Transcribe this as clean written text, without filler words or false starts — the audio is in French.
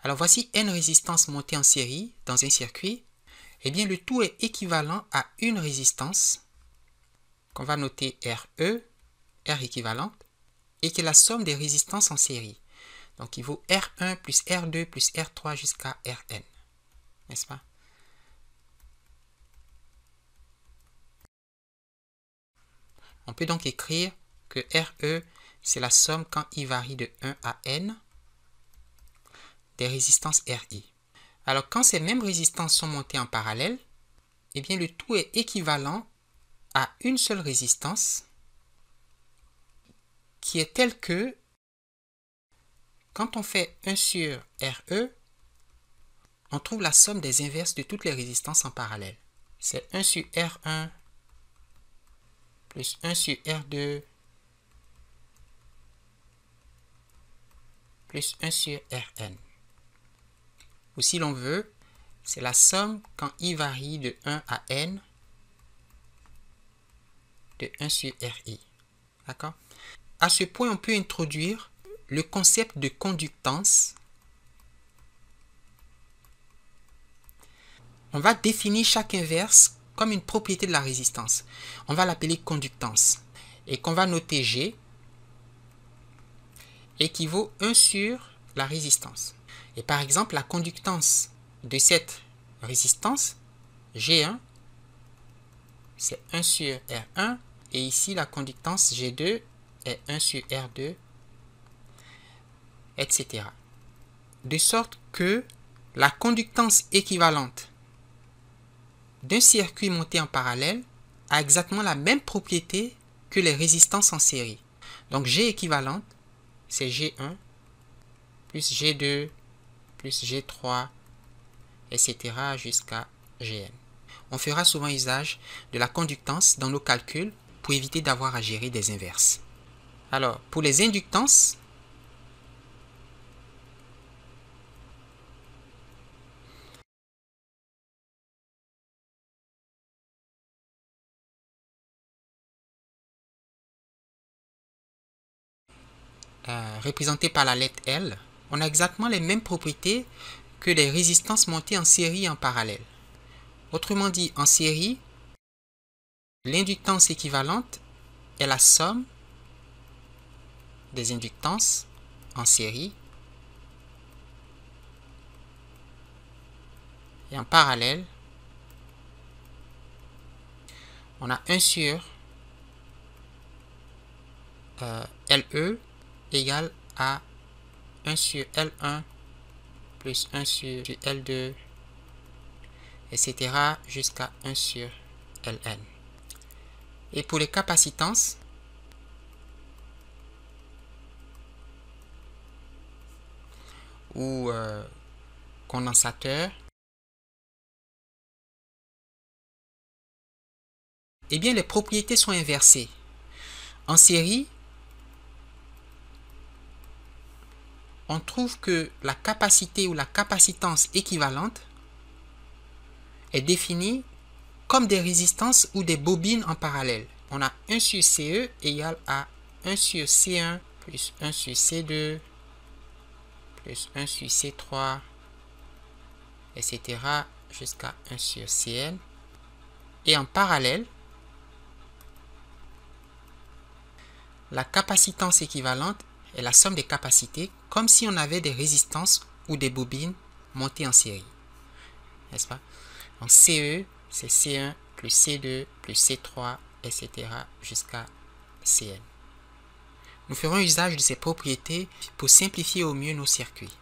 Alors voici n résistances montées en série dans un circuit. Eh bien, le tout est équivalent à une résistance qu'on va noter RE, R équivalente, et qui est la somme des résistances en série. Donc, il vaut R1 plus R2 plus R3 jusqu'à Rn. N'est-ce pas? On peut donc écrire que RE, c'est la somme quand i varie de 1 à n des résistances RI. Alors, quand ces mêmes résistances sont montées en parallèle, eh bien, le tout est équivalent à une seule résistance qui est telle que quand on fait 1 sur RE, on trouve la somme des inverses de toutes les résistances en parallèle. C'est 1 sur R1 plus 1 sur R2 plus 1 sur Rn. Ou si l'on veut, c'est la somme quand i varie de 1 à n de 1 sur Ri. D'accord? À ce point, on peut introduire le concept de conductance. On va définir chaque inverse comme une propriété de la résistance. On va l'appeler conductance. Et qu'on va noter G équivaut 1 sur la résistance. Et par exemple, la conductance de cette résistance, G1, c'est 1 sur R1. Et ici, la conductance G2 est 1 sur R2, etc. De sorte que la conductance équivalente d'un circuit monté en parallèle a exactement la même propriété que les résistances en série. Donc G équivalente, c'est G1 plus G2 plus G3, etc. jusqu'à Gn. On fera souvent usage de la conductance dans nos calculs pour éviter d'avoir à gérer des inverses. Alors, pour les inductances, représentées par la lettre L, on a exactement les mêmes propriétés que les résistances montées en série et en parallèle. Autrement dit, en série, l'inductance équivalente est la somme des inductances en série et en parallèle, on a 1 sur LE égale à 1 sur L1 plus 1 sur L2, etc. jusqu'à 1 sur Ln. Et pour les capacitances, ou condensateurs, eh bien les propriétés sont inversées. En série, on trouve que la capacité ou la capacitance équivalente est définie comme des résistances ou des bobines en parallèle. On a 1 sur CE égale à 1 sur C1 plus 1 sur C2 plus 1 sur C3, etc. jusqu'à 1 sur Cn. Et en parallèle, la capacitance équivalente est la somme des capacités comme si on avait des résistances ou des bobines montées en série. N'est-ce pas? Donc CE, c'est C1 plus C2 plus C3, etc. jusqu'à Cn. Nous ferons usage de ces propriétés pour simplifier au mieux nos circuits.